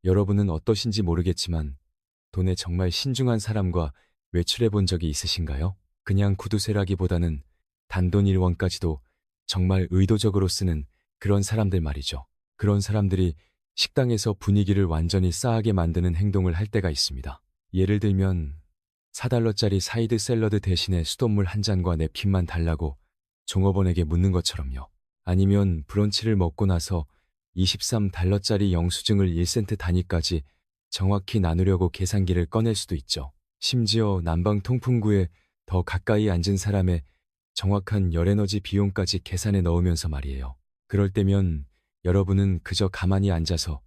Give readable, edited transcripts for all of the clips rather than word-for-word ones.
여러분은 어떠신지 모르겠지만 돈에 정말 신중한 사람과 외출해 본 적이 있으신가요? 그냥 구두쇠라기보다는 단돈 1원까지도 정말 의도적으로 쓰는 그런 사람들 말이죠. 그런 사람들이 식당에서 분위기를 완전히 싸하게 만드는 행동을 할 때가 있습니다. 예를 들면 4달러짜리 사이드 샐러드 대신에 수돗물 한 잔과 냅킨만 달라고 종업원에게 묻는 것처럼요. 아니면 브런치를 먹고 나서 23달러짜리 영수증을 1센트 단위까지 정확히 나누려고 계산기를 꺼낼 수도 있죠. 심지어 난방 통풍구에 더 가까이 앉은 사람의 정확한 열에너지 비용까지 계산해 넣으면서 말이에요. 그럴 때면 여러분은 그저 가만히 앉아서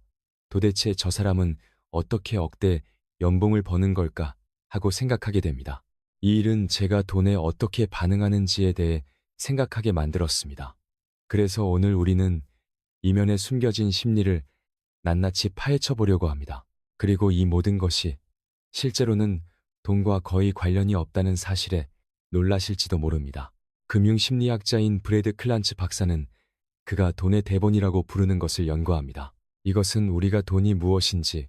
도대체 저 사람은 어떻게 억대 연봉을 버는 걸까 하고 생각하게 됩니다. 이 일은 제가 돈에 어떻게 반응하는지에 대해 생각하게 만들었습니다. 그래서 오늘 우리는 이면에 숨겨진 심리를 낱낱이 파헤쳐 보려고 합니다. 그리고 이 모든 것이 실제로는 돈과 거의 관련이 없다는 사실에 놀라실지도 모릅니다. 금융심리학자인 브래드 클란츠 박사는 그가 돈의 대본이라고 부르는 것을 연구합니다. 이것은 우리가 돈이 무엇인지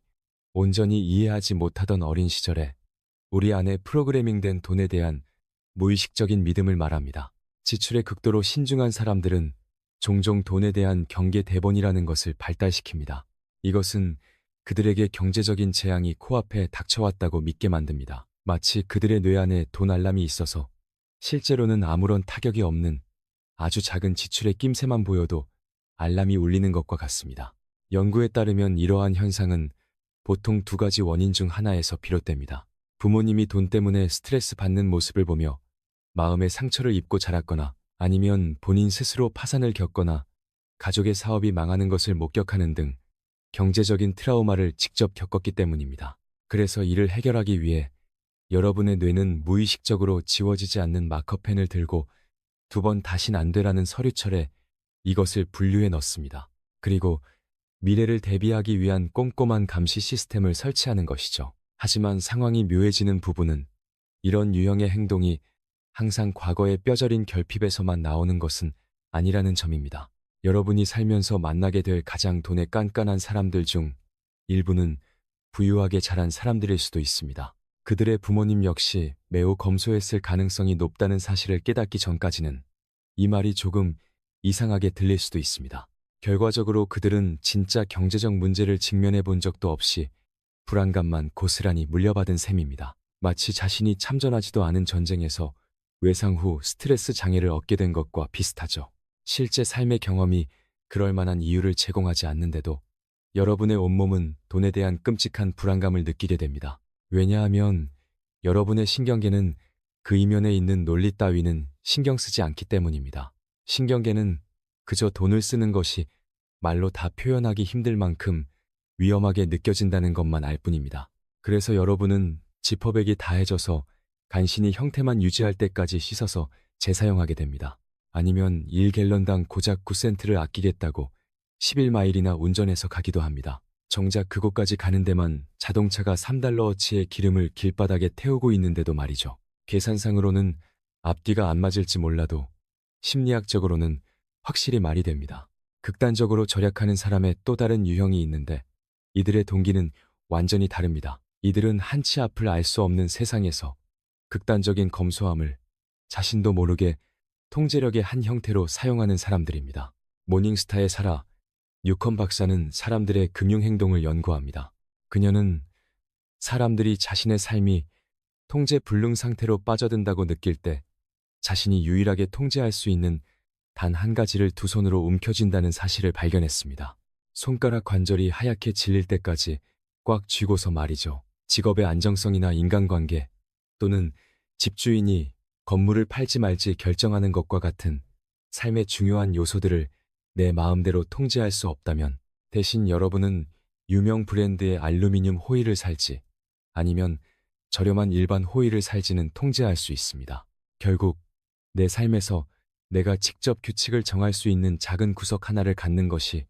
온전히 이해하지 못하던 어린 시절에 우리 안에 프로그래밍된 돈에 대한 무의식적인 믿음을 말합니다. 지출에 극도로 신중한 사람들은 종종 돈에 대한 경계 대본이라는 것을 발달시킵니다. 이것은 그들에게 경제적인 재앙이 코앞에 닥쳐왔다고 믿게 만듭니다. 마치 그들의 뇌 안에 돈 알람이 있어서 실제로는 아무런 타격이 없는 아주 작은 지출의 낌새만 보여도 알람이 울리는 것과 같습니다. 연구에 따르면 이러한 현상은 보통 두 가지 원인 중 하나에서 비롯됩니다. 부모님이 돈 때문에 스트레스 받는 모습을 보며 마음의 상처를 입고 자랐거나 아니면 본인 스스로 파산을 겪거나 가족의 사업이 망하는 것을 목격하는 등 경제적인 트라우마를 직접 겪었기 때문입니다. 그래서 이를 해결하기 위해 여러분의 뇌는 무의식적으로 지워지지 않는 마커펜을 들고 2번 다신 안 되라는 서류철에 이것을 분류해 넣습니다. 그리고 미래를 대비하기 위한 꼼꼼한 감시 시스템을 설치하는 것이죠. 하지만 상황이 묘해지는 부분은 이런 유형의 행동이 항상 과거의 뼈저린 결핍에서만 나오는 것은 아니라는 점입니다. 여러분이 살면서 만나게 될 가장 돈에 깐깐한 사람들 중 일부는 부유하게 자란 사람들일 수도 있습니다. 그들의 부모님 역시 매우 검소했을 가능성이 높다는 사실을 깨닫기 전까지는 이 말이 조금 이상하게 들릴 수도 있습니다. 결과적으로 그들은 진짜 경제적 문제를 직면해 본 적도 없이 불안감만 고스란히 물려받은 셈입니다. 마치 자신이 참전하지도 않은 전쟁에서 외상 후 스트레스 장애를 얻게 된 것과 비슷하죠. 실제 삶의 경험이 그럴 만한 이유를 제공하지 않는데도 여러분의 온몸은 돈에 대한 끔찍한 불안감을 느끼게 됩니다. 왜냐하면 여러분의 신경계는 그 이면에 있는 논리 따위는 신경 쓰지 않기 때문입니다. 신경계는 그저 돈을 쓰는 것이 말로 다 표현하기 힘들 만큼 위험하게 느껴진다는 것만 알 뿐입니다. 그래서 여러분은 지퍼백이 다해져서 간신히 형태만 유지할 때까지 씻어서 재사용하게 됩니다. 아니면 1갤런당 고작 9센트를 아끼겠다고 11마일이나 운전해서 가기도 합니다. 정작 그곳까지 가는 데만 자동차가 3달러어치의 기름을 길바닥에 태우고 있는데도 말이죠. 계산상으로는 앞뒤가 안 맞을지 몰라도 심리학적으로는 확실히 말이 됩니다. 극단적으로 절약하는 사람의 또 다른 유형이 있는데 이들의 동기는 완전히 다릅니다. 이들은 한치 앞을 알 수 없는 세상에서 극단적인 검소함을 자신도 모르게 통제력의 한 형태로 사용하는 사람들입니다. 모닝스타의 사라 뉴컴 박사는 사람들의 금융행동을 연구합니다. 그녀는 사람들이 자신의 삶이 통제 불능 상태로 빠져든다고 느낄 때 자신이 유일하게 통제할 수 있는 단 한 가지를 두 손으로 움켜쥔다는 사실을 발견했습니다. 손가락 관절이 하얗게 질릴 때까지 꽉 쥐고서 말이죠. 직업의 안정성이나 인간관계 또는 집주인이 건물을 팔지 말지 결정하는 것과 같은 삶의 중요한 요소들을 내 마음대로 통제할 수 없다면 대신 여러분은 유명 브랜드의 알루미늄 호일을 살지 아니면 저렴한 일반 호일을 살지는 통제할 수 있습니다. 결국 내 삶에서 내가 직접 규칙을 정할 수 있는 작은 구석 하나를 갖는 것이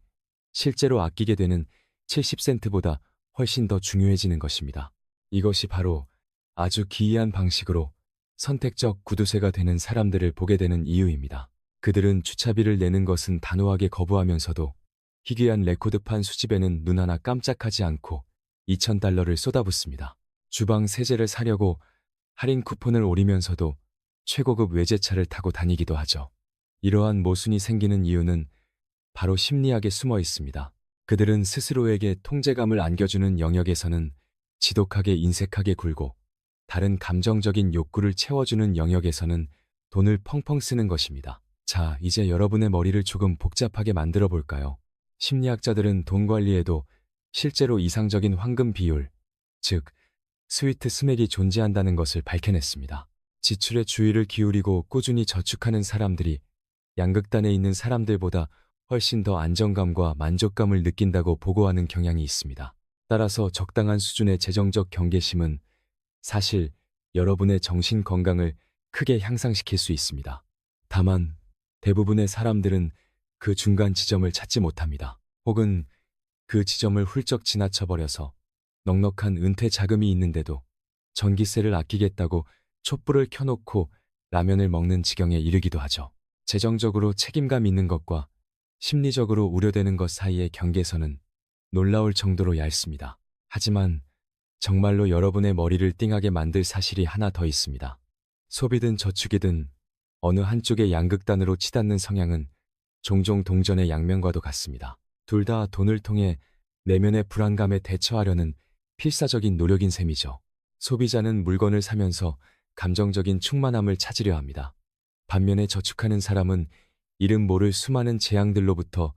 실제로 아끼게 되는 70센트보다 훨씬 더 중요해지는 것입니다. 이것이 바로 아주 기이한 방식으로 선택적 구두쇠가 되는 사람들을 보게 되는 이유입니다. 그들은 주차비를 내는 것은 단호하게 거부하면서도 희귀한 레코드판 수집에는 눈 하나 깜짝하지 않고 $2,000를 쏟아붓습니다. 주방 세제를 사려고 할인 쿠폰을 오리면서도 최고급 외제차를 타고 다니기도 하죠. 이러한 모순이 생기는 이유는 바로 심리학에 숨어 있습니다. 그들은 스스로에게 통제감을 안겨주는 영역에서는 지독하게 인색하게 굴고 다른 감정적인 욕구를 채워주는 영역에서는 돈을 펑펑 쓰는 것입니다. 자, 이제 여러분의 머리를 조금 복잡하게 만들어 볼까요? 심리학자들은 돈 관리에도 실제로 이상적인 황금 비율, 즉 스위트 스맥이 존재한다는 것을 밝혀냈습니다. 지출에 주의를 기울이고 꾸준히 저축하는 사람들이 양극단에 있는 사람들보다 훨씬 더 안정감과 만족감을 느낀다고 보고하는 경향이 있습니다. 따라서 적당한 수준의 재정적 경계심은 사실 여러분의 정신 건강을 크게 향상시킬 수 있습니다. 다만 대부분의 사람들은 그 중간 지점을 찾지 못합니다. 혹은 그 지점을 훌쩍 지나쳐버려서 넉넉한 은퇴 자금이 있는데도 전기세를 아끼겠다고 촛불을 켜놓고 라면을 먹는 지경에 이르기도 하죠. 재정적으로 책임감 있는 것과 심리적으로 우려되는 것 사이의 경계선은 놀라울 정도로 얇습니다. 하지만 정말로 여러분의 머리를 띵하게 만들 사실이 하나 더 있습니다. 소비든 저축이든 어느 한쪽의 양극단으로 치닫는 성향은 종종 동전의 양면과도 같습니다. 둘 다 돈을 통해 내면의 불안감에 대처하려는 필사적인 노력인 셈이죠. 소비자는 물건을 사면서 감정적인 충만함을 찾으려 합니다. 반면에 저축하는 사람은 이름 모를 수많은 재앙들로부터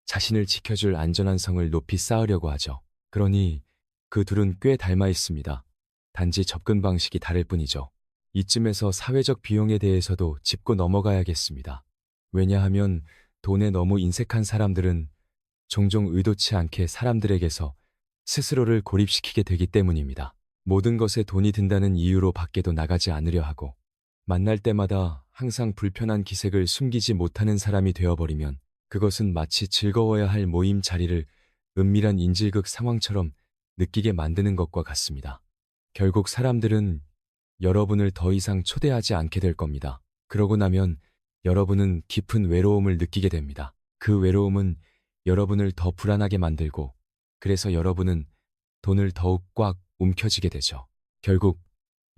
자신을 지켜줄 안전한 성을 높이 쌓으려고 하죠. 그러니 그 둘은 꽤 닮아 있습니다. 단지 접근 방식이 다를 뿐이죠. 이쯤에서 사회적 비용에 대해서도 짚고 넘어가야겠습니다. 왜냐하면 돈에 너무 인색한 사람들은 종종 의도치 않게 사람들에게서 스스로를 고립시키게 되기 때문입니다. 모든 것에 돈이 든다는 이유로 밖에도 나가지 않으려 하고 만날 때마다 항상 불편한 기색을 숨기지 못하는 사람이 되어버리면 그것은 마치 즐거워야 할 모임 자리를 은밀한 인질극 상황처럼 느끼게 만드는 것과 같습니다. 결국 사람들은 여러분을 더 이상 초대하지 않게 될 겁니다. 그러고 나면 여러분은 깊은 외로움을 느끼게 됩니다. 그 외로움은 여러분을 더 불안하게 만들고 그래서 여러분은 돈을 더욱 꽉 움켜쥐게 되죠. 결국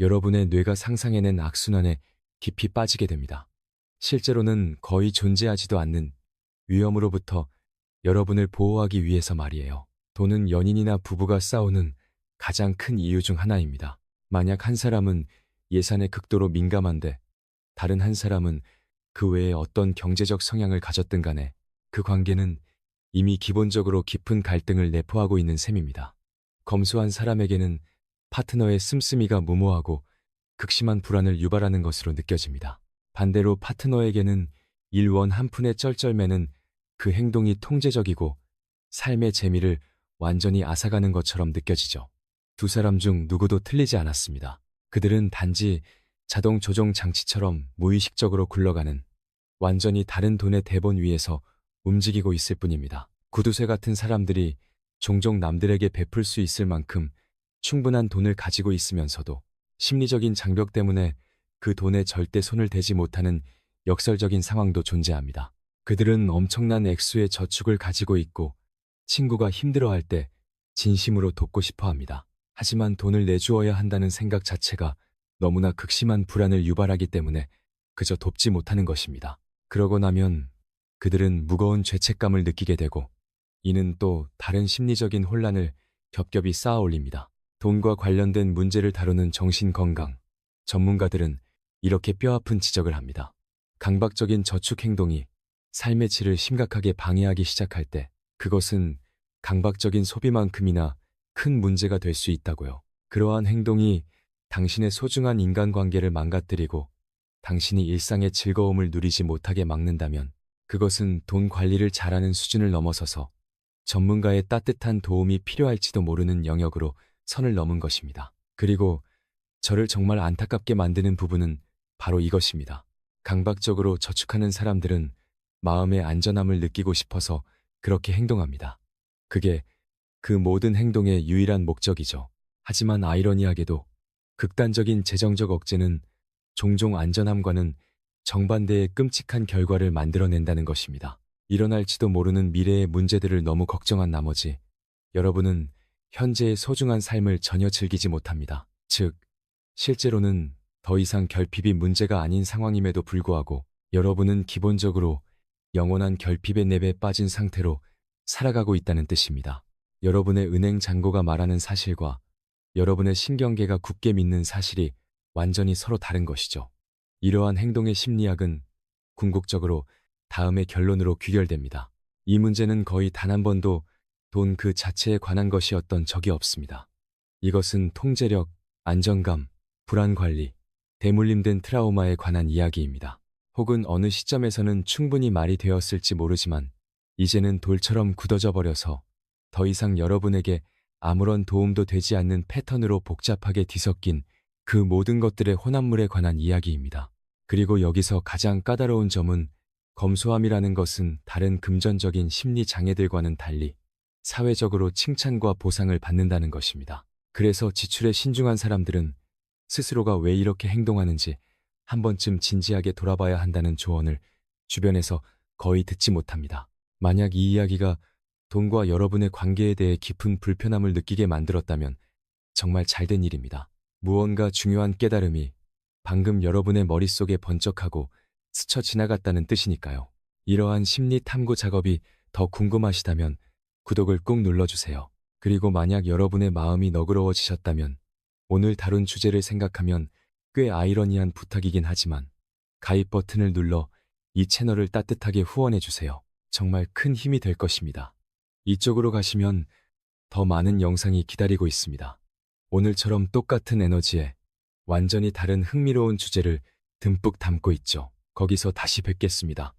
여러분의 뇌가 상상해낸 악순환에 깊이 빠지게 됩니다. 실제로는 거의 존재하지도 않는 위험으로부터 여러분을 보호하기 위해서 말이에요. 돈은 연인이나 부부가 싸우는 가장 큰 이유 중 하나입니다. 만약 한 사람은 예산에 극도로 민감한데 다른 한 사람은 그 외에 어떤 경제적 성향을 가졌든 간에 그 관계는 이미 기본적으로 깊은 갈등을 내포하고 있는 셈입니다. 검소한 사람에게는 파트너의 씀씀이가 무모하고 극심한 불안을 유발하는 것으로 느껴집니다. 반대로 파트너에게는 일원 한 푼에 쩔쩔매는 그 행동이 통제적이고 삶의 재미를 완전히 앗아가는 것처럼 느껴지죠. 두 사람 중 누구도 틀리지 않았습니다. 그들은 단지 자동 조종 장치처럼 무의식적으로 굴러가는 완전히 다른 돈의 대본 위에서 움직이고 있을 뿐입니다. 구두쇠 같은 사람들이 종종 남들에게 베풀 수 있을 만큼 충분한 돈을 가지고 있으면서도 심리적인 장벽 때문에 그 돈에 절대 손을 대지 못하는 역설적인 상황도 존재합니다. 그들은 엄청난 액수의 저축을 가지고 있고 친구가 힘들어할 때 진심으로 돕고 싶어 합니다. 하지만 돈을 내주어야 한다는 생각 자체가 너무나 극심한 불안을 유발하기 때문에 그저 돕지 못하는 것입니다. 그러고 나면 그들은 무거운 죄책감을 느끼게 되고 이는 또 다른 심리적인 혼란을 겹겹이 쌓아 올립니다. 돈과 관련된 문제를 다루는 정신건강 전문가들은 이렇게 뼈아픈 지적을 합니다. 강박적인 저축 행동이 삶의 질을 심각하게 방해하기 시작할 때 그것은 강박적인 소비만큼이나 큰 문제가 될 수 있다고요. 그러한 행동이 당신의 소중한 인간관계를 망가뜨리고 당신이 일상의 즐거움을 누리지 못하게 막는다면 그것은 돈 관리를 잘하는 수준을 넘어서서 전문가의 따뜻한 도움이 필요할지도 모르는 영역으로 선을 넘은 것입니다. 그리고 저를 정말 안타깝게 만드는 부분은 바로 이것입니다. 강박적으로 저축하는 사람들은 마음의 안전함을 느끼고 싶어서 그렇게 행동합니다. 그게 그 모든 행동의 유일한 목적이죠. 하지만 아이러니하게도 극단적인 재정적 억제는 종종 안전함과는 정반대의 끔찍한 결과를 만들어낸다는 것입니다. 일어날지도 모르는 미래의 문제들을 너무 걱정한 나머지 여러분은 현재의 소중한 삶을 전혀 즐기지 못합니다. 즉, 실제로는 더 이상 결핍이 문제가 아닌 상황임에도 불구하고 여러분은 기본적으로 영원한 결핍의 늪에 빠진 상태로 살아가고 있다는 뜻입니다. 여러분의 은행 잔고가 말하는 사실과 여러분의 신경계가 굳게 믿는 사실이 완전히 서로 다른 것이죠. 이러한 행동의 심리학은 궁극적으로 다음의 결론으로 귀결됩니다. 이 문제는 거의 단 한 번도 돈 그 자체에 관한 것이었던 적이 없습니다. 이것은 통제력, 안정감, 불안관리, 대물림된 트라우마에 관한 이야기입니다. 혹은 어느 시점에서는 충분히 말이 되었을지 모르지만 이제는 돌처럼 굳어져 버려서 더 이상 여러분에게 아무런 도움도 되지 않는 패턴으로 복잡하게 뒤섞인 그 모든 것들의 혼합물에 관한 이야기입니다. 그리고 여기서 가장 까다로운 점은 검소함이라는 것은 다른 금전적인 심리 장애들과는 달리 사회적으로 칭찬과 보상을 받는다는 것입니다. 그래서 지출에 신중한 사람들은 스스로가 왜 이렇게 행동하는지 한 번쯤 진지하게 돌아봐야 한다는 조언을 주변에서 거의 듣지 못합니다. 만약 이 이야기가 돈과 여러분의 관계에 대해 깊은 불편함을 느끼게 만들었다면 정말 잘된 일입니다. 무언가 중요한 깨달음이 방금 여러분의 머릿속에 번쩍하고 스쳐 지나갔다는 뜻이니까요. 이러한 심리 탐구 작업이 더 궁금하시다면 구독을 꾹 눌러주세요. 그리고 만약 여러분의 마음이 너그러워지셨다면 오늘 다룬 주제를 생각하면 꽤 아이러니한 부탁이긴 하지만 가입 버튼을 눌러 이 채널을 따뜻하게 후원해주세요. 정말 큰 힘이 될 것입니다. 이쪽으로 가시면 더 많은 영상이 기다리고 있습니다. 오늘처럼 똑같은 에너지에 완전히 다른 흥미로운 주제를 듬뿍 담고 있죠. 거기서 다시 뵙겠습니다.